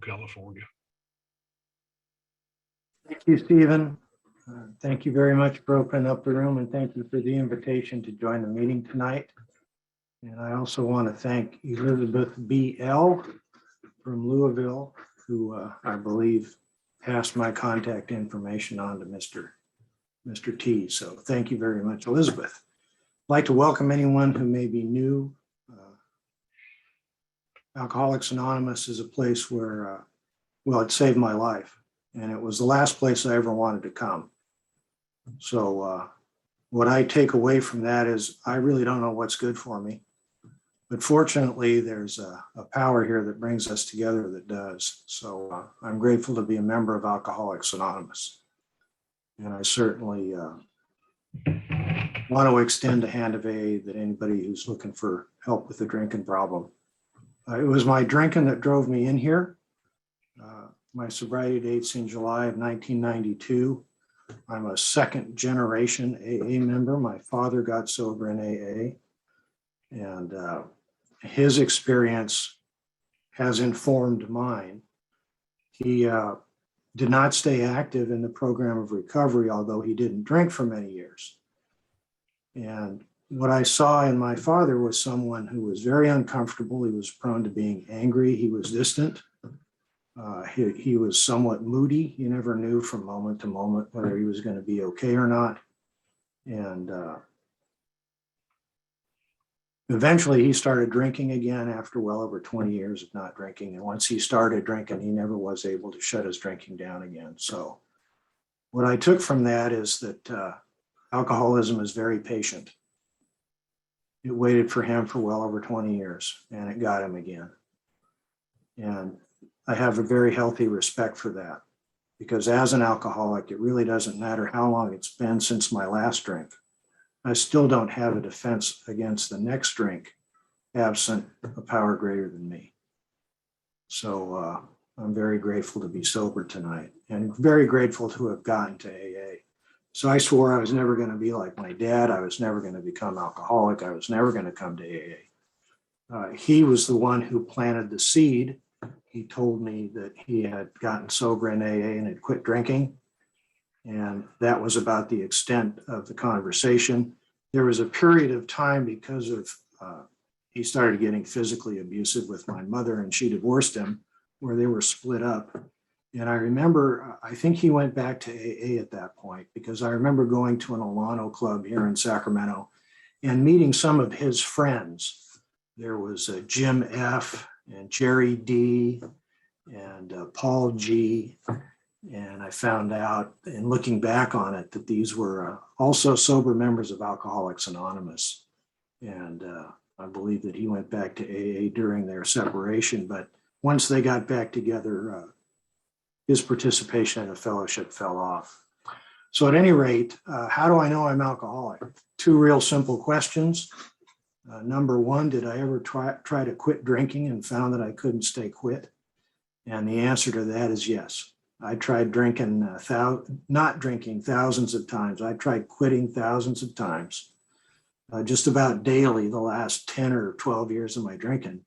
California. Thank you, Stephen. Thank you very much for opening up the room, and thank you for the invitation to join the meeting tonight. And I also want to thank Elizabeth B.L. from Louisville, who I believe passed my contact information on to Mr. T. So thank you very much, Elizabeth. I'd like to welcome anyone who may be new. Alcoholics Anonymous is a place where, well, it saved my life. And it was the last place I ever wanted to come. So what I take away from that is I really don't know what's good for me. But fortunately, there's a power here that brings us together that does. So I'm grateful to be a member of Alcoholics Anonymous. And I certainly want to extend a hand of aid that anybody who's looking for help with the drinking problem. It was my drinking that drove me in here. My sobriety date's in July of 1992. I'm a second generation AA member. My father got sober in AA, and his experience has informed mine. He did not stay active in the program of recovery, although he didn't drink for many years. And what I saw in my father was someone who was very uncomfortable. He was prone to being angry. He was distant. He was somewhat moody. You never knew from moment to moment whether he was going to be okay or not. And eventually he started drinking again after well over 20 years of not drinking. And once he started drinking, he never was able to shut his drinking down again. So what I took from that is that alcoholism is very patient. It waited for him for well over 20 years, and it got him again. And I have a very healthy respect for that, because as an alcoholic, it really doesn't matter how long it's been since my last drink. I still don't have a defense against the next drink, absent a power greater than me. So I'm very grateful to be sober tonight, and very grateful to have gotten to AA. So I swore I was never going to be like my dad. I was never going to become alcoholic. I was never going to come to AA. He was the one who planted the seed. He told me that he had gotten sober in AA and had quit drinking. And that was about the extent of the conversation. There was a period of time because of, he started getting physically abusive with my mother, and she divorced him, where they were split up. And I remember, I think he went back to AA at that point, because I remember going to an Alano club here in Sacramento and meeting some of his friends. There was Jim F. and Jerry D. and Paul G. And I found out, in looking back on it, that these were also sober members of Alcoholics Anonymous. And I believe that he went back to AA during their separation. But once they got back together, his participation in the fellowship fell off. So at any rate, how do I know I'm alcoholic? Two real simple questions. Number one, did I ever try to quit drinking and found that I couldn't stay quit? And the answer to that is yes. I tried drinking, not drinking thousands of times. I tried quitting thousands of times, just about daily the last 10 or 12 years of my drinking.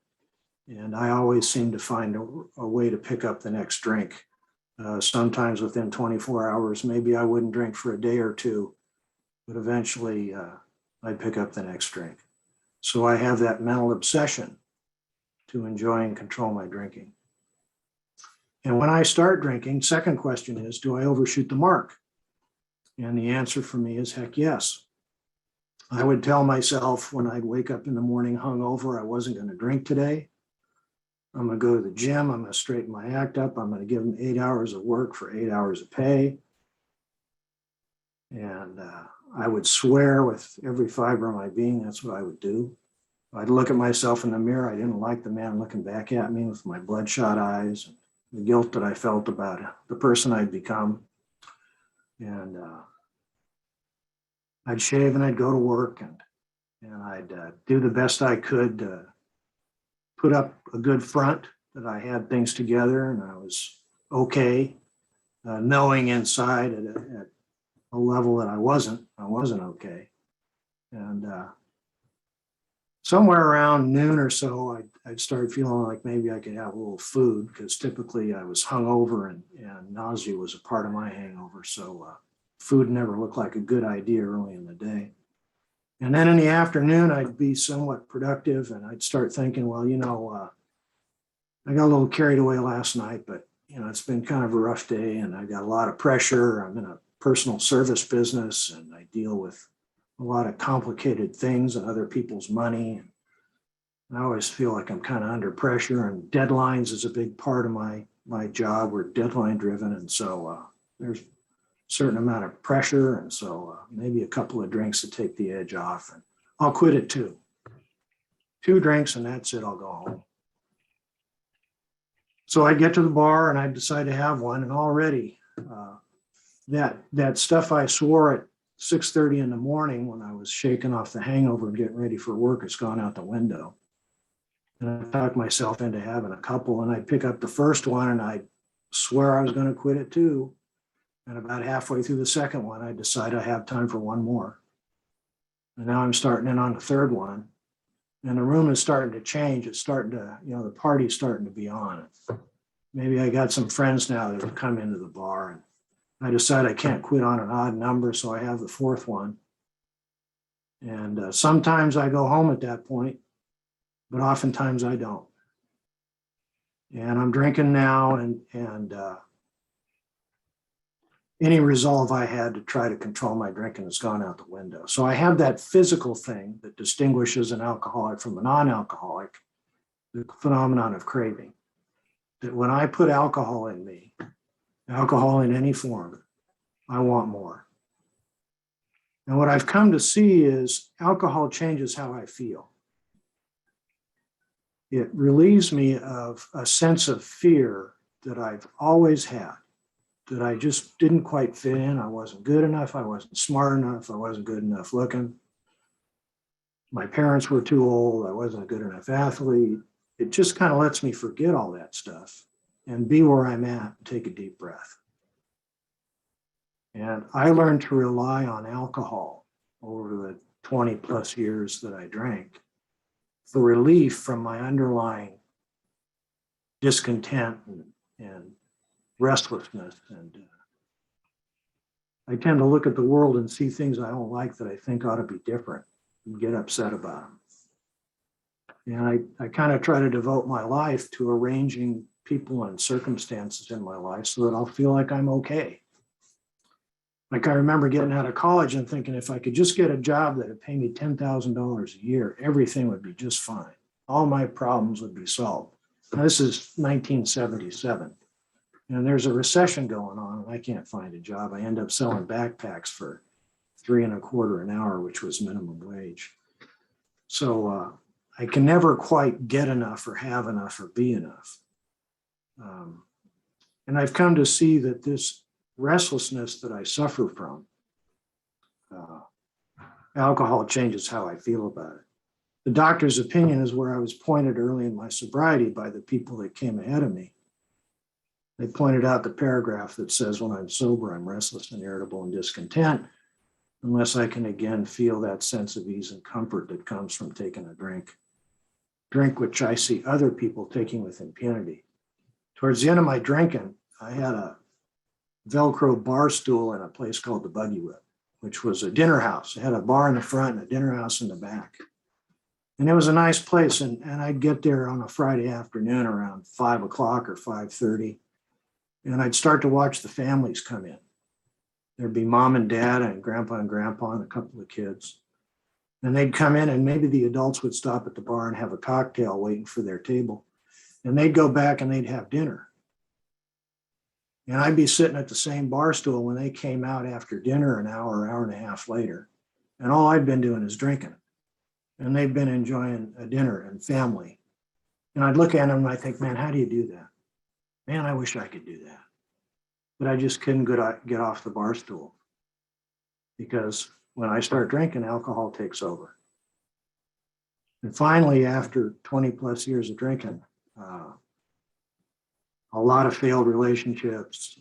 And I always seemed to find a way to pick up the next drink. Sometimes within 24 hours, maybe I wouldn't drink for a day or two, but eventually I'd pick up the next drink. So I have that mental obsession to enjoy and control my drinking. And when I start drinking, second question is, do I overshoot the mark? And the answer for me is heck yes. I would tell myself when I'd wake up in the morning hungover, I wasn't going to drink today. I'm going to go to the gym. I'm going to straighten my act up. I'm going to give them 8 hours of work for 8 hours of pay. And I would swear with every fiber of my being, that's what I would do. I'd look at myself in the mirror. I didn't like the man looking back at me with my bloodshot eyes, and the guilt that I felt about the person I'd become. And I'd shave and I'd go to work, and I'd do the best I could to put up a good front that I had things together and I was okay, knowing inside at a level that I wasn't okay. And somewhere around noon or so, I'd start feeling like maybe I could have a little food, because typically I was hungover, and nausea was a part of my hangover. So food never looked like a good idea early in the day. And then in the afternoon, I'd be somewhat productive, and I'd start thinking, well, I got a little carried away last night, but it's been kind of a rough day, and I got a lot of pressure. I'm in a personal service business, and I deal with a lot of complicated things and other people's money. And I always feel like I'm kind of under pressure, and deadlines is a big part of my job. We're deadline driven, and so there's a certain amount of pressure, and so maybe a couple of drinks to take the edge off, and I'll quit at 2 drinks, and that's it. I'll go home. So I get to the bar and I decide to have one, and already that stuff I swore at 6:30 in the morning when I was shaking off the hangover and getting ready for work has gone out the window. And I talked myself into having a couple, and I'd pick up the first one and I swear I was going to quit at 2. And about halfway through the second one, I decide I have time for one more. And now I'm starting in on the third one. And the room is starting to change. It's starting to, the party's starting to be on. Maybe I got some friends now that have come into the bar, and I decide I can't quit on an odd number, so I have the fourth one. And sometimes I go home at that point, but oftentimes I don't. And I'm drinking now, and any resolve I had to try to control my drinking has gone out the window. So I have that physical thing that distinguishes an alcoholic from a non-alcoholic, the phenomenon of craving. That when I put alcohol in me, alcohol in any form, I want more. And what I've come to see is alcohol changes how I feel. It relieves me of a sense of fear that I've always had, that I just didn't quite fit in. I wasn't good enough. I wasn't smart enough. I wasn't good enough looking. My parents were too old. I wasn't a good enough athlete. It just kind of lets me forget all that stuff and be where I'm at and take a deep breath. And I learned to rely on alcohol over the 20 plus years that I drank for relief from my underlying discontent and restlessness. And I tend to look at the world and see things I don't like that I think ought to be different and get upset about them. And I kind of try to devote my life to arranging people and circumstances in my life so that I'll feel like I'm okay. Like I remember getting out of college and thinking if I could just get a job that would pay me $10,000 a year, everything would be just fine. All my problems would be solved. Now, this is 1977. And there's a recession going on, and I can't find a job. I end up selling backpacks for $3.25 an hour, which was minimum wage. So I can never quite get enough or have enough or be enough. And I've come to see that this restlessness that I suffer from, alcohol changes how I feel about it. The doctor's opinion is where I was pointed early in my sobriety by the people that came ahead of me. They pointed out the paragraph that says, when I'm sober, I'm restless and irritable and discontent, unless I can again feel that sense of ease and comfort that comes from taking a drink which I see other people taking with impunity. Towards the end of my drinking, I had a Velcro bar stool in a place called the Buggy Whip, which was a dinner house. It had a bar in the front and a dinner house in the back. And it was a nice place. And I'd get there on a Friday afternoon around 5 o'clock or 5:30. And I'd start to watch the families come in. There'd be mom and dad and grandpa and a couple of kids. And they'd come in, and maybe the adults would stop at the bar and have a cocktail waiting for their table. And they'd go back and they'd have dinner. And I'd be sitting at the same bar stool when they came out after dinner an hour and a half later. And all I'd been doing is drinking. And they'd been enjoying a dinner and family. And I'd look at them and I think, man, how do you do that? Man, I wish I could do that. But I just couldn't get off the bar stool. Because when I start drinking, alcohol takes over. And finally, after 20 plus years of drinking, a lot of failed relationships.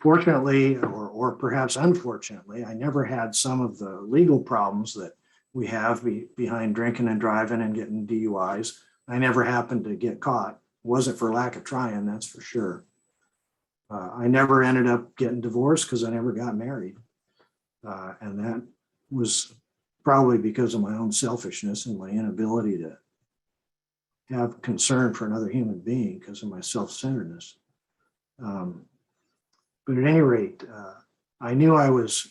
Fortunately, or perhaps unfortunately, I never had some of the legal problems that we have behind drinking and driving and getting DUIs. I never happened to get caught. It wasn't for lack of trying, that's for sure. I never ended up getting divorced because I never got married. And that was probably because of my own selfishness and my inability to have concern for another human being because of my self-centeredness. But at any rate, I knew I was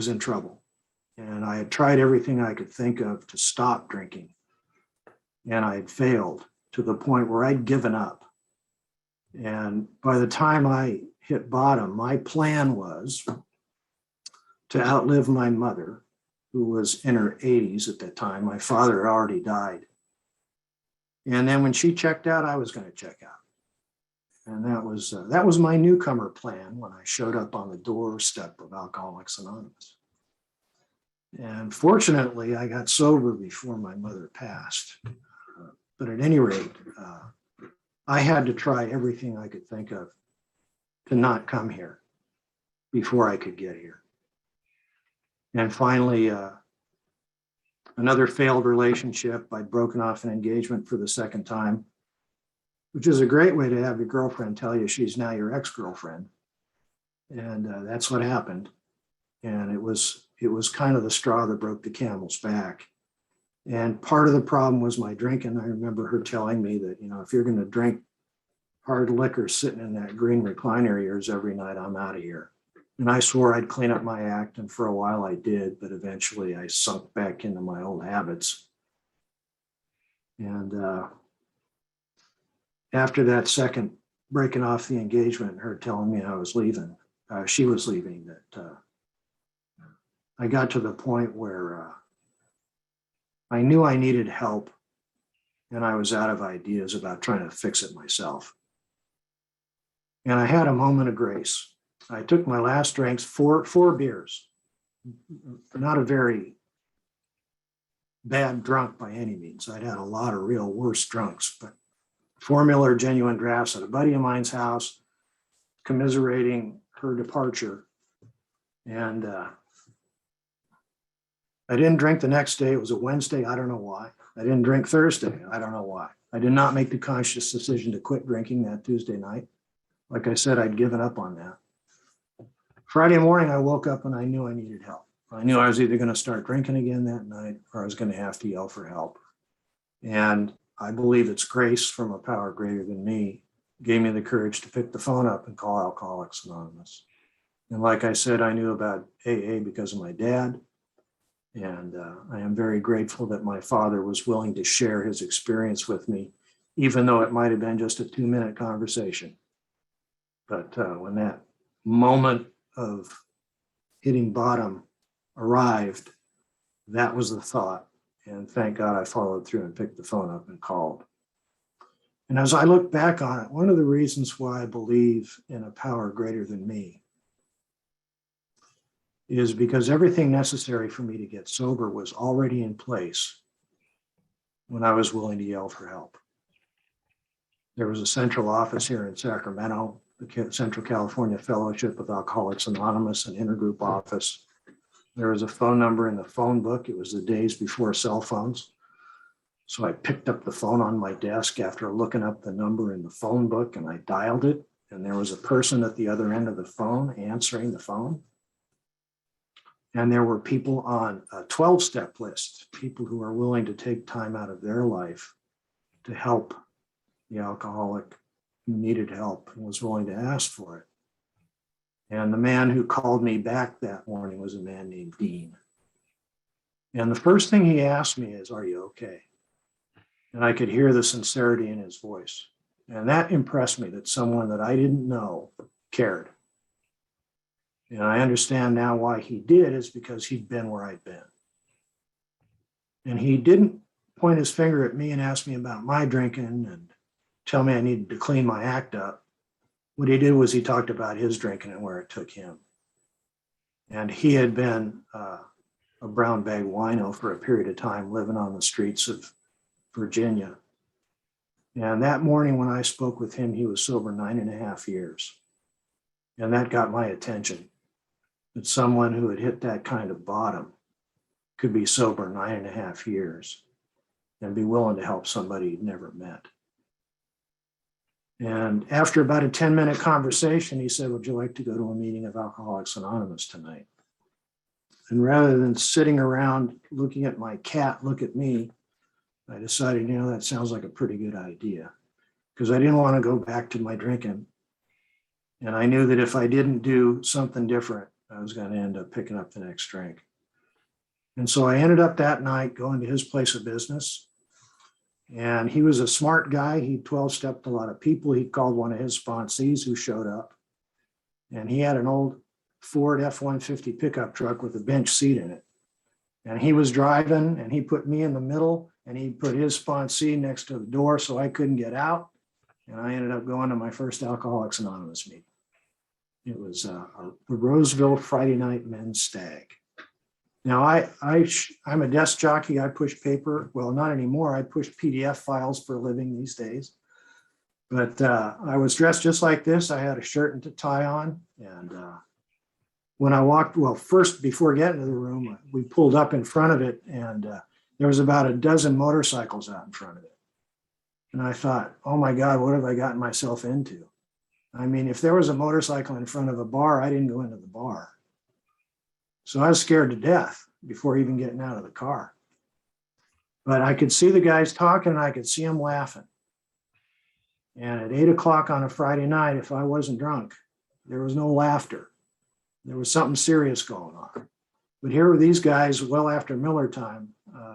in trouble, and I had tried everything I could think of to stop drinking, and I had failed to the point where I'd given up. And by the time I hit bottom, my plan was to outlive my mother, who was in her 80s at that time. My father had already died. And then when she checked out, I was going to check out. And that was my newcomer plan when I showed up on the doorstep of Alcoholics Anonymous. And fortunately, I got sober before my mother passed. But at any rate, I had to try everything I could think of to not come here before I could get here. And finally, another failed relationship. I'd broken off an engagement for the second time, which is a great way to have your girlfriend tell you she's now your ex-girlfriend. And that's what happened. And it was kind of the straw that broke the camel's back. And part of the problem was my drinking. I remember her telling me that, if you're going to drink hard liquor sitting in that green recliner of yours every night, I'm out of here. And I swore I'd clean up my act. And for a while I did, but eventually I sunk back into my old habits. And after that second breaking off the engagement and her telling me I was leaving, she was leaving, that I got to the point where I knew I needed help, and I was out of ideas about trying to fix it myself. And I had a moment of grace. I took my last drinks, four beers. Not a very bad drunk by any means. I'd had a lot of real worse drunks, but 4 Miller genuine drafts at a buddy of mine's house, commiserating her departure. And I didn't drink the next day. It was a Wednesday. I don't know why. I didn't drink Thursday. I don't know why. I did not make the conscious decision to quit drinking that Tuesday night. Like I said, I'd given up on that. Friday morning, I woke up and I knew I needed help. I knew I was either going to start drinking again that night or I was going to have to yell for help. And I believe it's grace from a power greater than me gave me the courage to pick the phone up and call Alcoholics Anonymous. And like I said, I knew about AA because of my dad. And I am very grateful that my father was willing to share his experience with me, even though it might have been just a 2-minute conversation. But when that moment of hitting bottom arrived, that was the thought. And thank God I followed through and picked the phone up and called. And as I look back on it, one of the reasons why I believe in a power greater than me is because everything necessary for me to get sober was already in place when I was willing to yell for help. There was a central office here in Sacramento, the Central California Fellowship of Alcoholics Anonymous, an intergroup office. There was a phone number in the phone book. It was the days before cell phones. So I picked up the phone on my desk after looking up the number in the phone book, and I dialed it. And there was a person at the other end of the phone answering the phone. And there were people on a 12-step list, people who are willing to take time out of their life to help the alcoholic who needed help and was willing to ask for it. And the man who called me back that morning was a man named Dean. And the first thing he asked me is, "Are you okay?" And I could hear the sincerity in his voice. And that impressed me, that someone that I didn't know cared. And I understand now why he did, is because he'd been where I'd been. And he didn't point his finger at me and ask me about my drinking and tell me I needed to clean my act up. What he did was he talked about his drinking and where it took him. And he had been a brown bag wino for a period of time, living on the streets of Virginia. And that morning when I spoke with him, he was sober 9.5 years. And that got my attention, that someone who had hit that kind of bottom could be sober 9.5 years. and be willing to help somebody he'd never met. And after about a 10-minute conversation, he said, would you like to go to a meeting of Alcoholics Anonymous tonight? And rather than sitting around looking at my cat look at me, I decided, that sounds like a pretty good idea, because I didn't want to go back to my drinking. And I knew that if I didn't do something different, I was going to end up picking up the next drink. And so I ended up that night going to his place of business. And he was a smart guy. He 12-stepped a lot of people. He called one of his sponsees who showed up. And he had an old Ford F-150 pickup truck with a bench seat in it. And he was driving, and he put me in the middle, and he put his sponsee next to the door so I couldn't get out. And I ended up going to my first Alcoholics Anonymous meeting. It was the Roseville Friday Night Men's Stag. Now, I'm a desk jockey. I push paper. Well, not anymore. I push PDF files for a living these days. But I was dressed just like this. I had a shirt and a tie on. And when I walked, first, before getting to the room, we pulled up in front of it, and there was about a dozen motorcycles out in front of it. And I thought, oh my God, what have I gotten myself into? I mean, if there was a motorcycle in front of a bar, I didn't go into the bar. So I was scared to death before even getting out of the car. But I could see the guys talking, and I could see them laughing. And at 8 o'clock on a Friday night, if I wasn't drunk, there was no laughter. There was something serious going on. But here were these guys well after Miller time,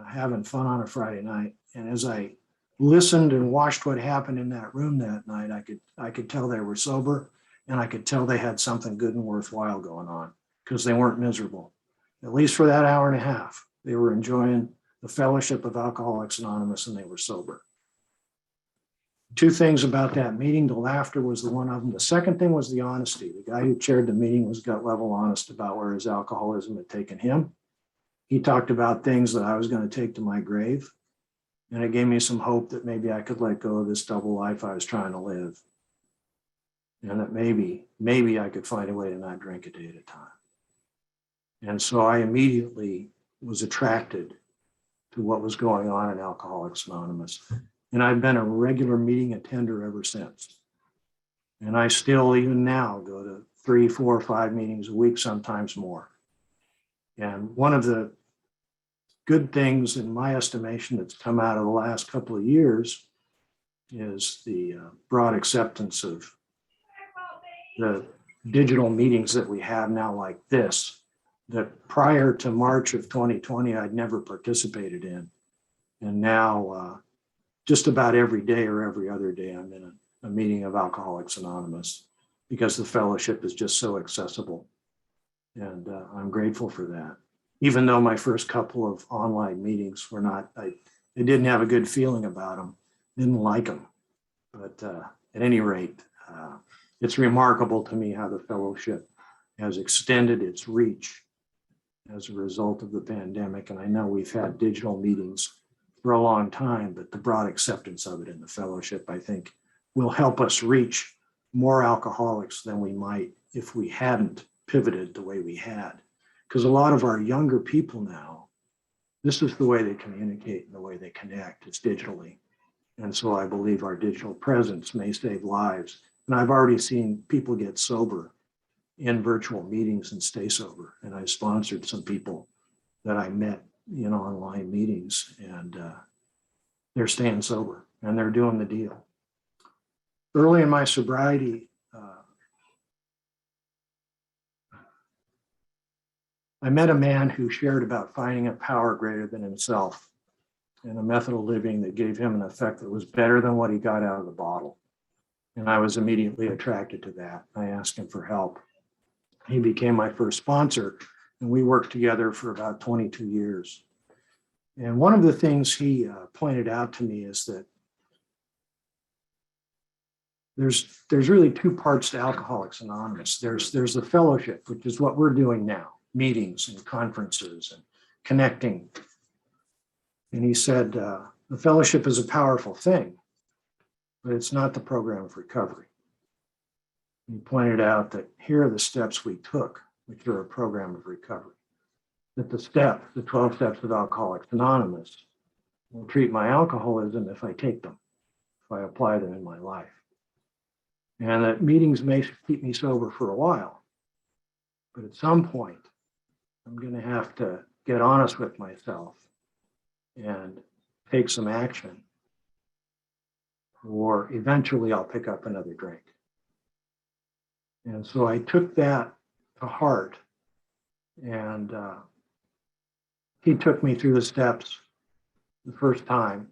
having fun on a Friday night. And as I listened and watched what happened in that room that night, I could tell they were sober, and I could tell they had something good and worthwhile going on, because they weren't miserable. At least for that hour and a half, they were enjoying the fellowship of Alcoholics Anonymous, and they were sober. Two things about that meeting. The laughter was the one of them. The second thing was the honesty. The guy who chaired the meeting was gut level honest about where his alcoholism had taken him. He talked about things that I was going to take to my grave. And it gave me some hope that maybe I could let go of this double life I was trying to live. And that maybe I could find a way to not drink a day at a time. And so I immediately was attracted to what was going on in Alcoholics Anonymous. And I've been a regular meeting attender ever since. And I still, even now, go to 3, 4, 5 meetings a week, sometimes more. And one of the good things, in my estimation, that's come out of the last couple of years is the broad acceptance of the digital meetings that we have now, like this, that prior to March of 2020, I'd never participated in. And now, just about every day or every other day, I'm in a meeting of Alcoholics Anonymous, because the fellowship is just so accessible. And I'm grateful for that. Even though my first couple of online meetings were not, I didn't have a good feeling about them, didn't like them. But at any rate, it's remarkable to me how the fellowship has extended its reach as a result of the pandemic. And I know we've had digital meetings for a long time, but the broad acceptance of it in the fellowship, I think, will help us reach more alcoholics than we might if we hadn't pivoted the way we had. Because a lot of our younger people now, this is the way they communicate and the way they connect, it's digitally. And so I believe our digital presence may save lives. And I've already seen people get sober in virtual meetings and stay sober. And I sponsored some people that I met in online meetings, and they're staying sober and they're doing the deal. Early in my sobriety, I met a man who shared about finding a power greater than himself and a method of living that gave him an effect that was better than what he got out of the bottle. And I was immediately attracted to that. I asked him for help. He became my first sponsor, and we worked together for about 22 years. And one of the things he pointed out to me is that there's really two parts to Alcoholics Anonymous. There's the fellowship, which is what we're doing now, meetings and conferences and connecting. And he said, the fellowship is a powerful thing, but it's not the program of recovery. He pointed out that here are the steps we took, which are a program of recovery. That the 12 steps of Alcoholics Anonymous will treat my alcoholism if I take them, if I apply them in my life. And that meetings may keep me sober for a while, but at some point, I'm going to have to get honest with myself and take some action, or eventually I'll pick up another drink. And so I took that to heart, and he took me through the steps the first time.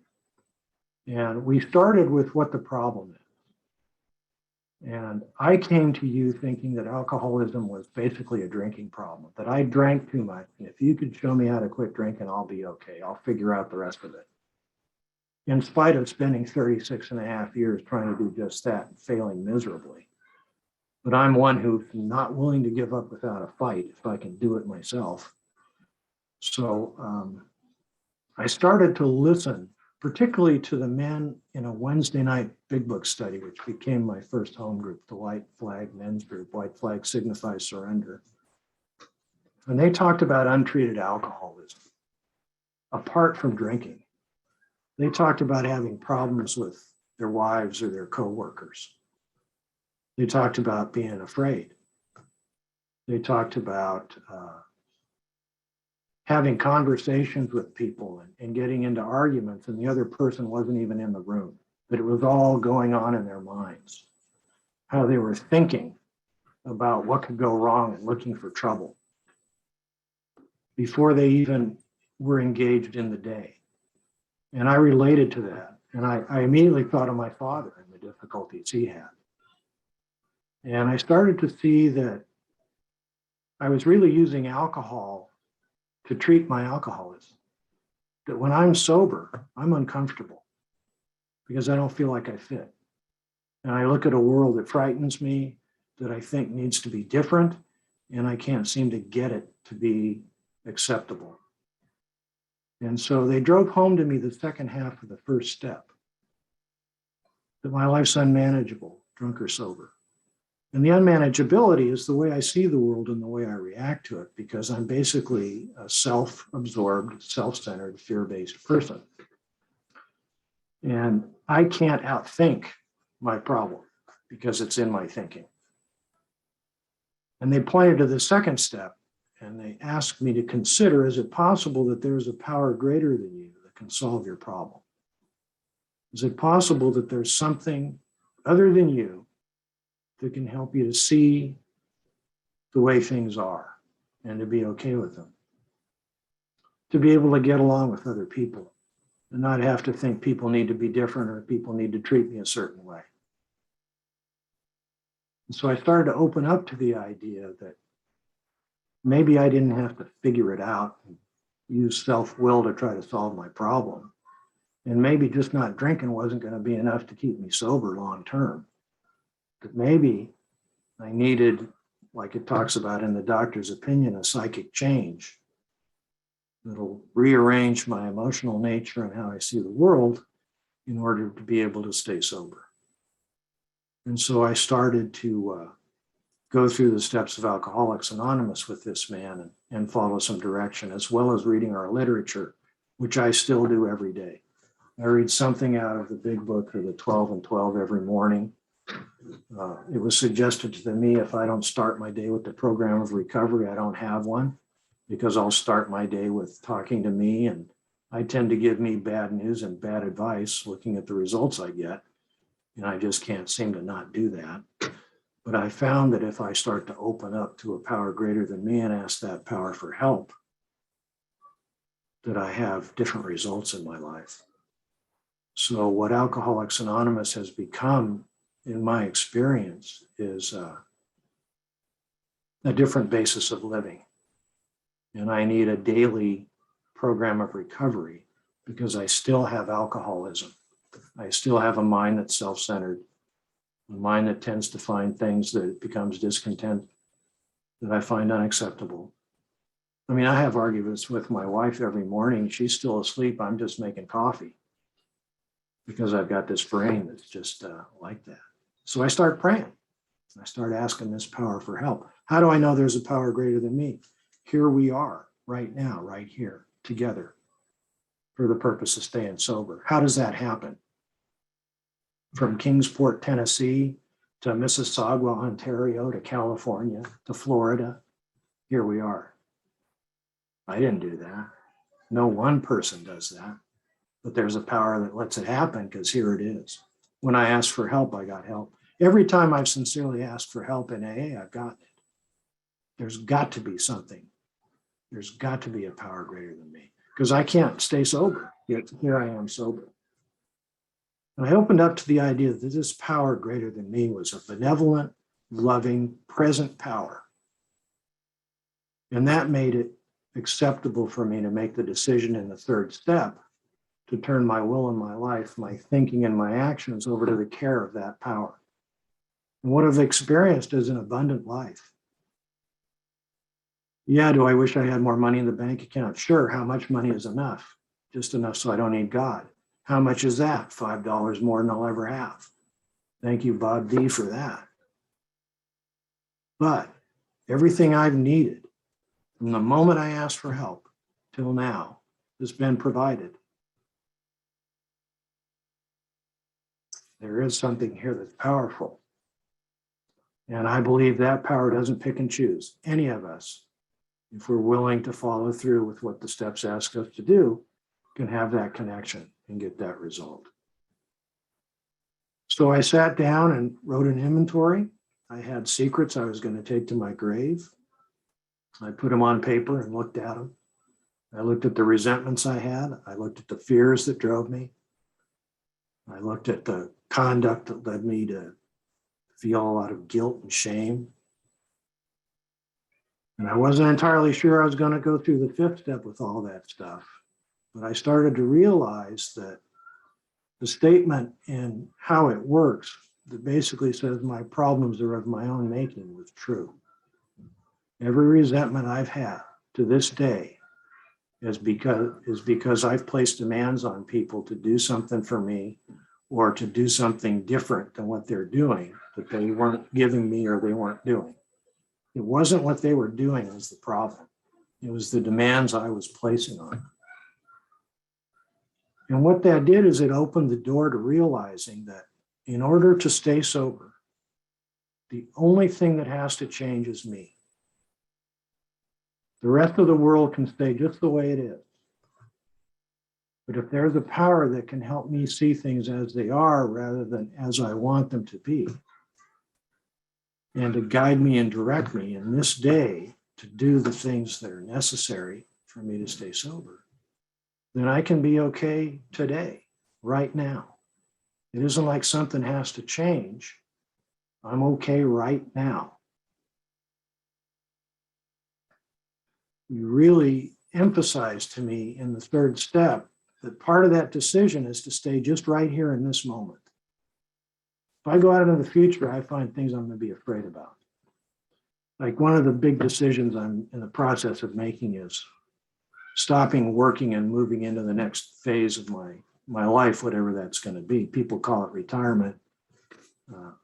And we started with what the problem is. And I came to you thinking that alcoholism was basically a drinking problem, that I drank too much. And if you could show me how to quit drinking, I'll be okay. I'll figure out the rest of it. In spite of spending 36 and a half years trying to do just that and failing miserably. But I'm one who's not willing to give up without a fight if I can do it myself. So I started to listen, particularly to the men in a Wednesday night big book study, which became my first home group, the White Flag Men's Group. White Flag signifies surrender. And they talked about untreated alcoholism, apart from drinking. They talked about having problems with their wives or their coworkers. They talked about being afraid. They talked about having conversations with people and getting into arguments, and the other person wasn't even in the room, that it was all going on in their minds, how they were thinking about what could go wrong and looking for trouble before they even were engaged in the day. And I related to that. And I immediately thought of my father and the difficulties he had. And I started to see that I was really using alcohol to treat my alcoholism. That when I'm sober, I'm uncomfortable because I don't feel like I fit. And I look at a world that frightens me, that I think needs to be different, and I can't seem to get it to be acceptable. And so they drove home to me the second half of the first step, that my life's unmanageable, drunk or sober. And the unmanageability is the way I see the world and the way I react to it, because I'm basically a self-absorbed, self-centered, fear-based person. And I can't outthink my problem because it's in my thinking. And they pointed to the second step, and they asked me to consider, is it possible that there is a power greater than you that can solve your problem? Is it possible that there's something other than you that can help you to see the way things are and to be okay with them? To be able to get along with other people and not have to think people need to be different or people need to treat me a certain way. And so I started to open up to the idea that maybe I didn't have to figure it out and use self-will to try to solve my problem. And maybe just not drinking wasn't going to be enough to keep me sober long term. But maybe I needed, like it talks about in the doctor's opinion, a psychic change that'll rearrange my emotional nature and how I see the world in order to be able to stay sober. And so I started to go through the steps of Alcoholics Anonymous with this man and follow some direction, as well as reading our literature, which I still do every day. I read something out of the big book or the 12 and 12 every morning. It was suggested to me if I don't start my day with the program of recovery, I don't have one, because I'll start my day with talking to me, and I tend to give me bad news and bad advice looking at the results I get, and I just can't seem to not do that. But I found that if I start to open up to a power greater than me and ask that power for help, that I have different results in my life. So what Alcoholics Anonymous has become, in my experience, is a different basis of living. And I need a daily program of recovery because I still have alcoholism. I still have a mind that's self-centered, a mind that tends to find things that it becomes discontent that I find unacceptable. I mean, I have arguments with my wife every morning. She's still asleep. I'm just making coffee because I've got this brain that's just like that. So I start praying. I start asking this power for help. How do I know there's a power greater than me? Here we are right now, right here, together. for the purpose of staying sober. How does that happen? From Kingsport, Tennessee, to Mississauga, Ontario, to California, to Florida, here we are. I didn't do that. No one person does that, but there's a power that lets it happen because here it is. When I asked for help, I got help. Every time I've sincerely asked for help in AA, I've gotten it. There's got to be something. There's got to be a power greater than me because I can't stay sober. Yet here I am sober. And I opened up to the idea that this power greater than me was a benevolent, loving, present power. And that made it acceptable for me to make the decision in the third step to turn my will and my life, my thinking and my actions over to the care of that power. And what I've experienced is an abundant life. Yeah, do I wish I had more money in the bank account? Sure. How much money is enough? Just enough so I don't need God. How much is that? $5 more than I'll ever have. Thank you, Bob D, for that. But everything I've needed from the moment I asked for help till now has been provided. There is something here that's powerful. And I believe that power doesn't pick and choose. Any of us, if we're willing to follow through with what the steps ask us to do, can have that connection and get that result. So I sat down and wrote an inventory. I had secrets I was going to take to my grave. I put them on paper and looked at them. I looked at the resentments I had. I looked at the fears that drove me. I looked at the conduct that led me to feel a lot of guilt and shame. And I wasn't entirely sure I was going to go through the fifth step with all that stuff. But I started to realize that the statement in how it works that basically says my problems are of my own making was true. Every resentment I've had to this day is because I've placed demands on people to do something for me or to do something different than what they're doing that they weren't giving me or they weren't doing. It wasn't what they were doing that was the problem. It was the demands I was placing on them. And what that did is it opened the door to realizing that in order to stay sober, the only thing that has to change is me. The rest of the world can stay just the way it is. But if there's a power that can help me see things as they are rather than as I want them to be, and to guide me and direct me in this day to do the things that are necessary for me to stay sober, then I can be okay today, right now. It isn't like something has to change. I'm okay right now. You really emphasize to me in the third step that part of that decision is to stay just right here in this moment. If I go out into the future, I find things I'm going to be afraid about. Like one of the big decisions I'm in the process of making is stopping working and moving into the next phase of my life, whatever that's going to be. People call it retirement.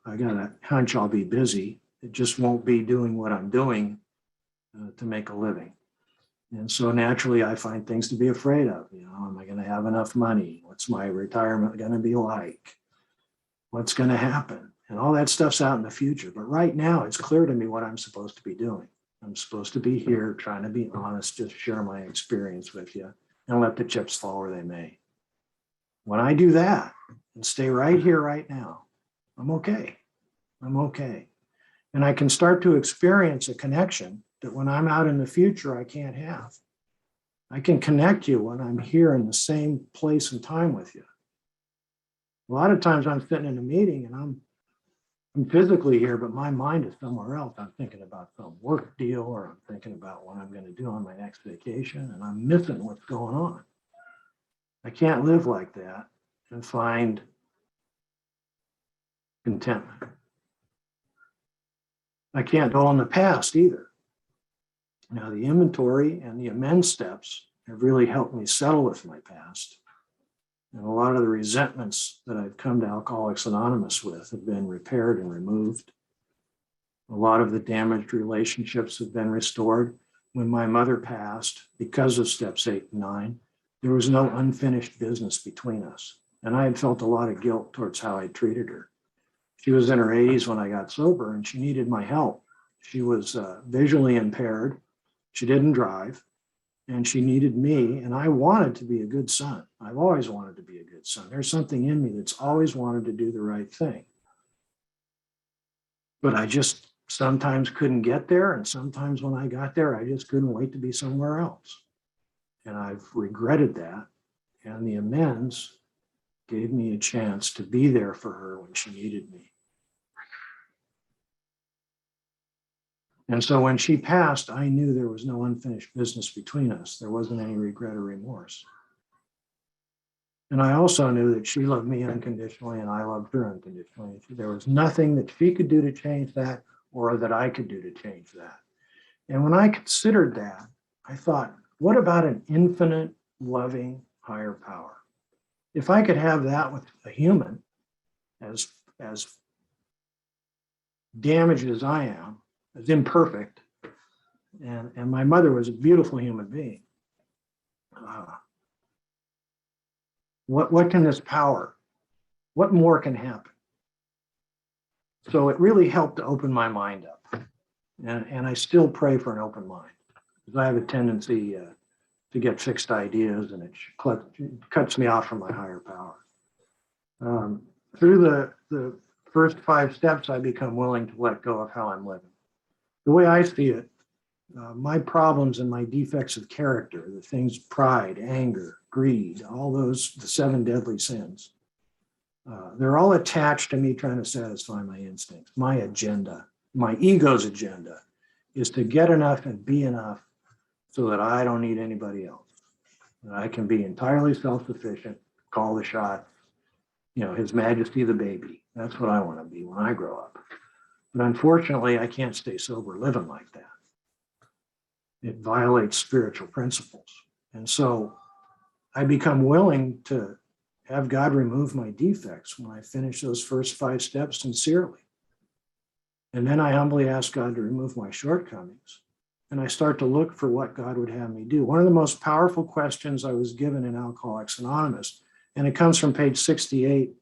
I got a hunch I'll be busy. It just won't be doing what I'm doing to make a living. And so naturally, I find things to be afraid of. You know, am I going to have enough money? What's my retirement going to be like? What's going to happen? And all that stuff's out in the future. But right now, it's clear to me what I'm supposed to be doing. I'm supposed to be here trying to be honest, just share my experience with you and let the chips fall where they may. When I do that and stay right here, right now, I'm okay. I'm okay. And I can start to experience a connection that when I'm out in the future, I can't have. I can connect you when I'm here in the same place and time with you. A lot of times I'm sitting in a meeting and I'm physically here, but my mind is somewhere else. I'm thinking about some work deal, or I'm thinking about what I'm going to do on my next vacation, and I'm missing what's going on. I can't live like that and find contentment. I can't dwell on the past either. Now, the inventory and the amend steps have really helped me settle with my past. And a lot of the resentments that I've come to Alcoholics Anonymous with have been repaired and removed. A lot of the damaged relationships have been restored. When my mother passed, because of steps 8 and 9, There was no unfinished business between us. And I had felt a lot of guilt towards how I treated her. She was in her 80s when I got sober, and she needed my help. She was visually impaired. She didn't drive, and she needed me. And I wanted to be a good son. I've always wanted to be a good son. There's something in me that's always wanted to do the right thing. But I just sometimes couldn't get there. And sometimes when I got there, I just couldn't wait to be somewhere else. And I've regretted that. And the amends gave me a chance to be there for her when she needed me. And so when she passed, I knew there was no unfinished business between us. There wasn't any regret or remorse. And I also knew that she loved me unconditionally and I loved her unconditionally. There was nothing that she could do to change that or that I could do to change that. And when I considered that, I thought, what about an infinite, loving, higher power? If I could have that with a human, as damaged as I am, as imperfect, and my mother was a beautiful human being, what can this power, what more can happen? So it really helped to open my mind up. And I still pray for an open mind, because I have a tendency to get fixed ideas, and it cuts me off from my higher power. Through the first 5 steps, I become willing to let go of how I'm living. The way I see it, my problems and my defects of character, the things, pride, anger, greed, all those, the 7 deadly sins, they're all attached to me trying to satisfy my instincts. My agenda, my ego's agenda, is to get enough and be enough so that I don't need anybody else. That I can be entirely self-sufficient, call the shots, His Majesty the baby. That's what I want to be when I grow up. But unfortunately, I can't stay sober living like that. It violates spiritual principles. And so I become willing to have God remove my defects when I finish those first 5 steps sincerely. And then I humbly ask God to remove my shortcomings. And I start to look for what God would have me do. One of the most powerful questions I was given in Alcoholics Anonymous, and it comes from page 68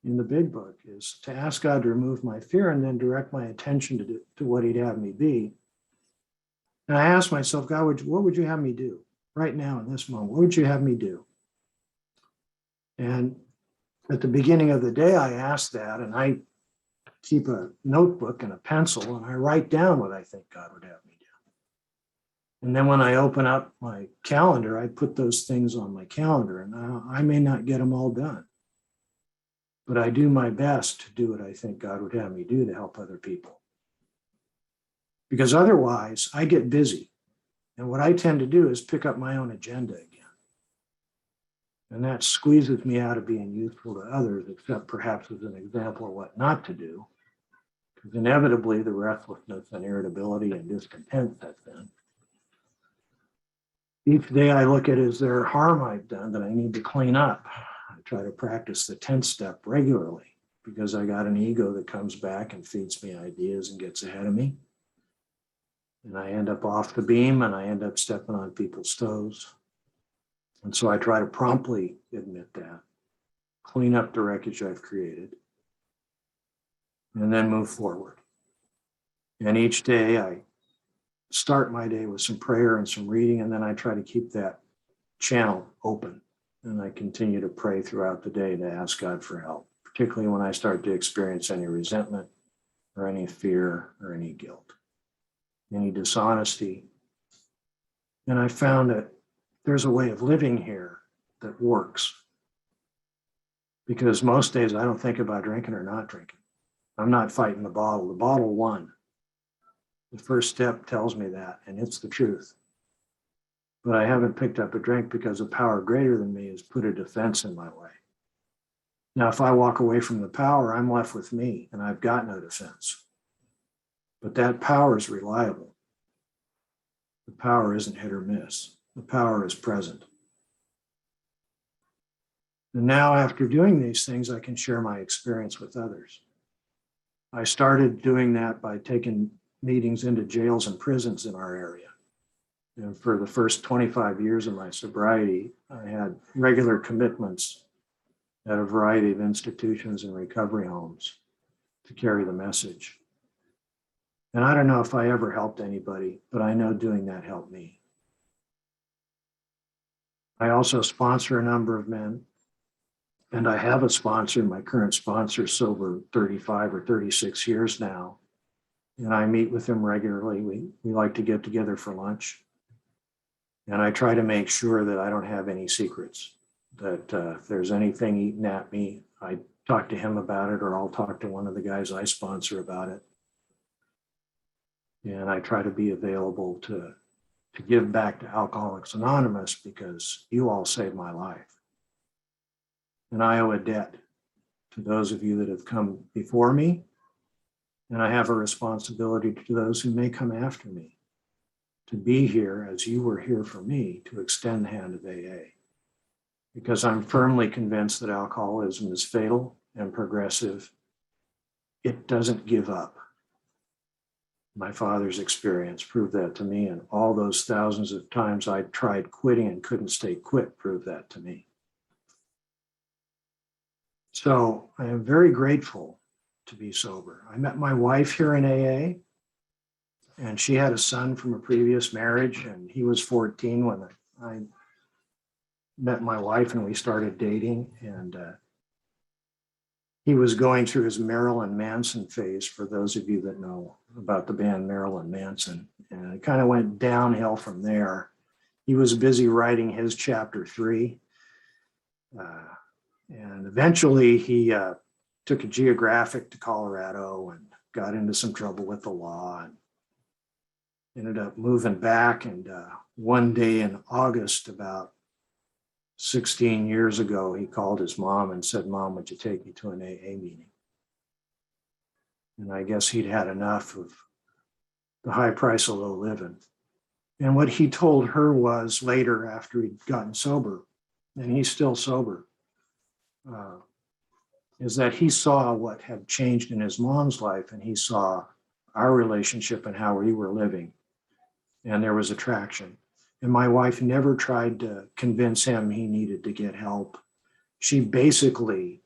in the big book, is to ask God to remove my fear and then direct my attention to what he'd have me be. And I asked myself, God, what would you have me do right now in this moment? What would you have me do? And at the beginning of the day, I asked that, and I keep a notebook and a pencil, and I write down what I think God would have me do. And then when I open up my calendar, I put those things on my calendar, and I may not get them all done, but I do my best to do what I think God would have me do to help other people. Because otherwise, I get busy. And what I tend to do is pick up my own agenda again. And that squeezes me out of being useful to others, except perhaps as an example of what not to do. Because inevitably, the restlessness and irritability and discontent sets in. Each day I look at, is there harm I've done that I need to clean up? I try to practice the 10th step regularly, because I got an ego that comes back and feeds me ideas and gets ahead of me. And I end up off the beam, and I end up stepping on people's toes. And so I try to promptly admit that, clean up the wreckage I've created, and then move forward. And each day I start my day with some prayer and some reading, and then I try to keep that channel open. And I continue to pray throughout the day to ask God for help, particularly when I start to experience any resentment or any fear or any guilt, any dishonesty. And I found that there's a way of living here that works, because most days I don't think about drinking or not drinking. I'm not fighting the bottle. The bottle won. The first step tells me that, and it's the truth. But I haven't picked up a drink because a power greater than me has put a defense in my way. Now, if I walk away from the power, I'm left with me, and I've got no defense. But that power is reliable. The power isn't hit or miss. The power is present. And now, after doing these things, I can share my experience with others. I started doing that by taking meetings into jails and prisons in our area. And for the first 25 years of my sobriety, I had regular commitments at a variety of institutions and recovery homes to carry the message. And I don't know if I ever helped anybody, but I know doing that helped me. I also sponsor a number of men, and I have a sponsor. My current sponsor is sober 35 or 36 years now, and I meet with him regularly. We like to get together for lunch, and I try to make sure that I don't have any secrets, that if there's anything eating at me, I talk to him about it, or I'll talk to one of the guys I sponsor about it. And I try to be available to give back to Alcoholics Anonymous, because you all saved my life. And I owe a debt to those of you that have come before me. And I have a responsibility to those who may come after me, to be here as you were here for me, to extend the hand of AA. Because I'm firmly convinced that alcoholism is fatal and progressive. It doesn't give up. My father's experience proved that to me, and all those thousands of times I tried quitting and couldn't stay quit proved that to me. So I am very grateful to be sober. I met my wife here in AA, and she had a son from a previous marriage, and he was 14 when I met my wife and we started dating. And he was going through his Marilyn Manson phase, for those of you that know about the band Marilyn Manson. And it kind of went downhill from there. He was busy writing his chapter 3. And eventually he took a geographic to Colorado and got into some trouble with the law and ended up moving back. And one day in August, about 16 years ago, he called his mom and said, "Mom, would you take me to an AA meeting?" And I guess he'd had enough of the high price of low living. And what he told her was, later, after he'd gotten sober, and he's still sober, is that he saw what had changed in his mom's life, and he saw our relationship and how we were living. And there was attraction. And my wife never tried to convince him he needed to get help. She basically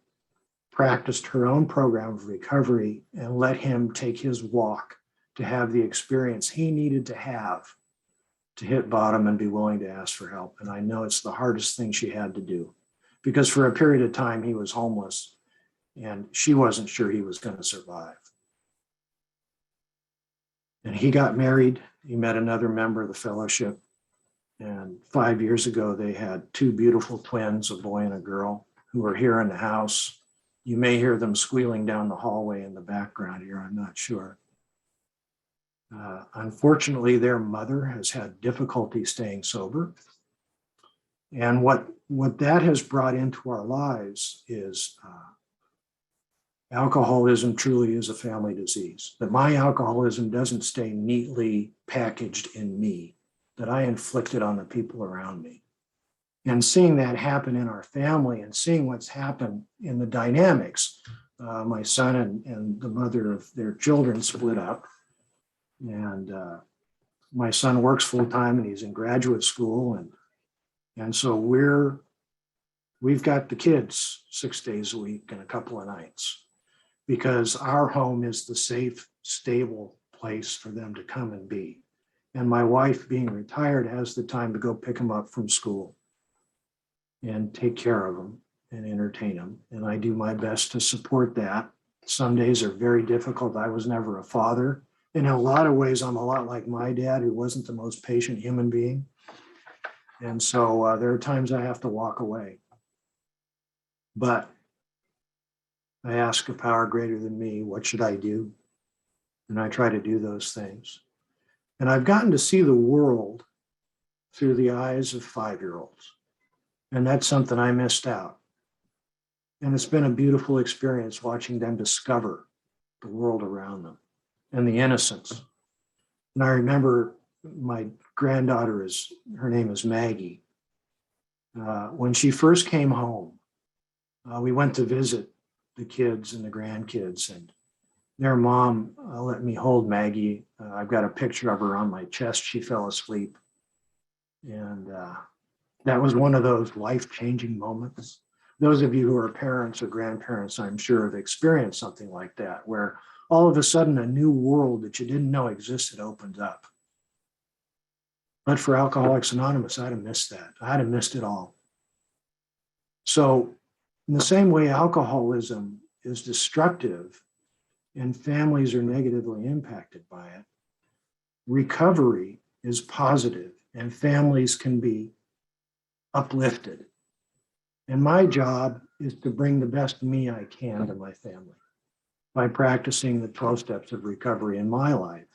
practiced her own program of recovery and let him take his walk to have the experience he needed to have to hit bottom and be willing to ask for help. And I know it's the hardest thing she had to do, because for a period of time he was homeless and she wasn't sure he was going to survive. And he got married. He met another member of the fellowship. And 5 years ago, they had 2 beautiful twins, a boy and a girl, who are here in the house. You may hear them squealing down the hallway in the background here, I'm not sure. Unfortunately, their mother has had difficulty staying sober. And what that has brought into our lives is alcoholism truly is a family disease. That my alcoholism doesn't stay neatly packaged in me, that I inflict it on the people around me. And seeing that happen in our family and seeing what's happened in the dynamics, my son and the mother of their children split up. And my son works full time and he's in graduate school. And so we've got the kids 6 days a week and a couple of nights, because our home is the safe, stable place for them to come and be. And my wife, being retired, has the time to go pick them up from school and take care of them and entertain them. And I do my best to support that. Some days are very difficult. I was never a father. And in a lot of ways, I'm a lot like my dad, who wasn't the most patient human being. And so there are times I have to walk away. But I ask a power greater than me, what should I do? And I try to do those things. And I've gotten to see the world through the eyes of 5-year-olds. And that's something I missed out. And it's been a beautiful experience watching them discover the world around them and the innocence. And I remember my granddaughter, her name is Maggie. When she first came home, we went to visit the kids and the grandkids, and their mom let me hold Maggie. I've got a picture of her on my chest. She fell asleep. And that was one of those life-changing moments. Those of you who are parents or grandparents, I'm sure, have experienced something like that, where all of a sudden a new world that you didn't know existed opens up. But for Alcoholics Anonymous, I'd have missed that. I'd have missed it all. So in the same way alcoholism is destructive and families are negatively impacted by it, recovery is positive and families can be uplifted. And my job is to bring the best me I can to my family by practicing the 12 steps of recovery in my life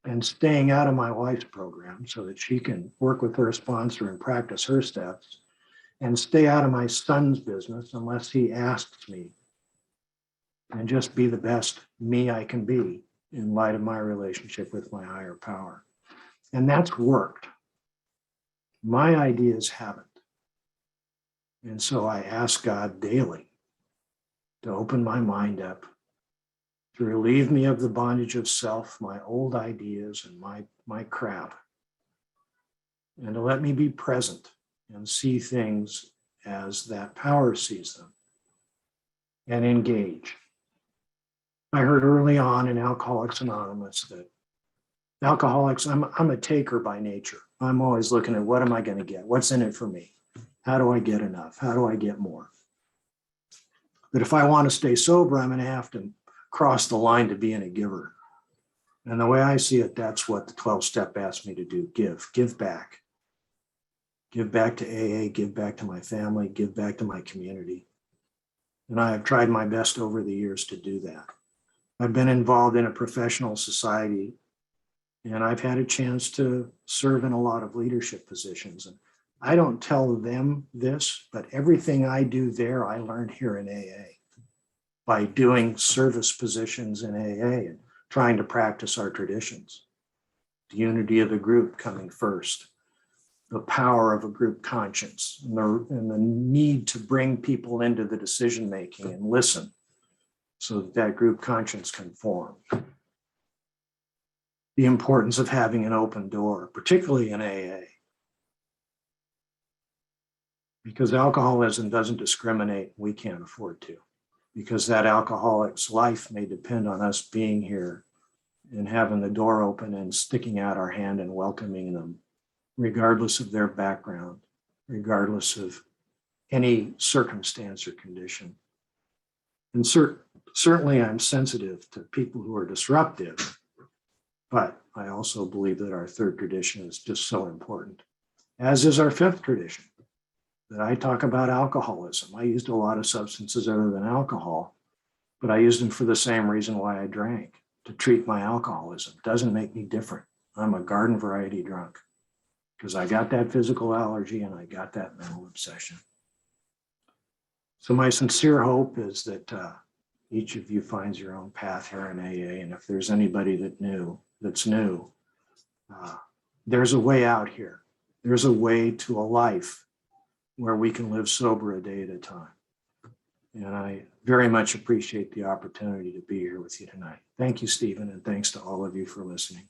and staying out of my wife's program so that she can work with her sponsor and practice her steps, and stay out of my son's business unless he asks me, and just be the best me I can be in light of my relationship with my higher power. And that's worked. My ideas haven't. And so I ask God daily to open my mind up, to relieve me of the bondage of self, my old ideas and my crap, and to let me be present and see things as that power sees them and engage. I heard early on in Alcoholics Anonymous that alcoholics, I'm a taker by nature. I'm always looking at what am I going to get? What's in it for me? How do I get enough? How do I get more? But if I want to stay sober, I'm going to have to cross the line to being a giver. And the way I see it, that's what the 12-step asked me to do. Give back. Give back to AA, give back to my family, give back to my community. And I have tried my best over the years to do that. I've been involved in a professional society, and I've had a chance to serve in a lot of leadership positions. And I don't tell them this, but everything I do there, I learned here in AA by doing service positions in AA and trying to practice our traditions. The unity of the group coming first, the power of a group conscience, and the need to bring people into the decision-making and listen so that group conscience can form. The importance of having an open door, particularly in AA, because alcoholism doesn't discriminate. We can't afford to, because that alcoholic's life may depend on us being here and having the door open and sticking out our hand and welcoming them, regardless of their background, regardless of any circumstance or condition. And certainly I'm sensitive to people who are disruptive, but I also believe that our third tradition is just so important, as is our fifth tradition, that I talk about alcoholism. I used a lot of substances other than alcohol, but I used them for the same reason why I drank, to treat my alcoholism. Doesn't make me different. I'm a garden variety drunk because I got that physical allergy and I got that mental obsession. So my sincere hope is that each of you finds your own path here in AA. And if there's anybody that's new, there's a way out here. There's a way to a life where we can live sober a day at a time. And I very much appreciate the opportunity to be here with you tonight. Thank you, Stephen, and thanks to all of you for listening.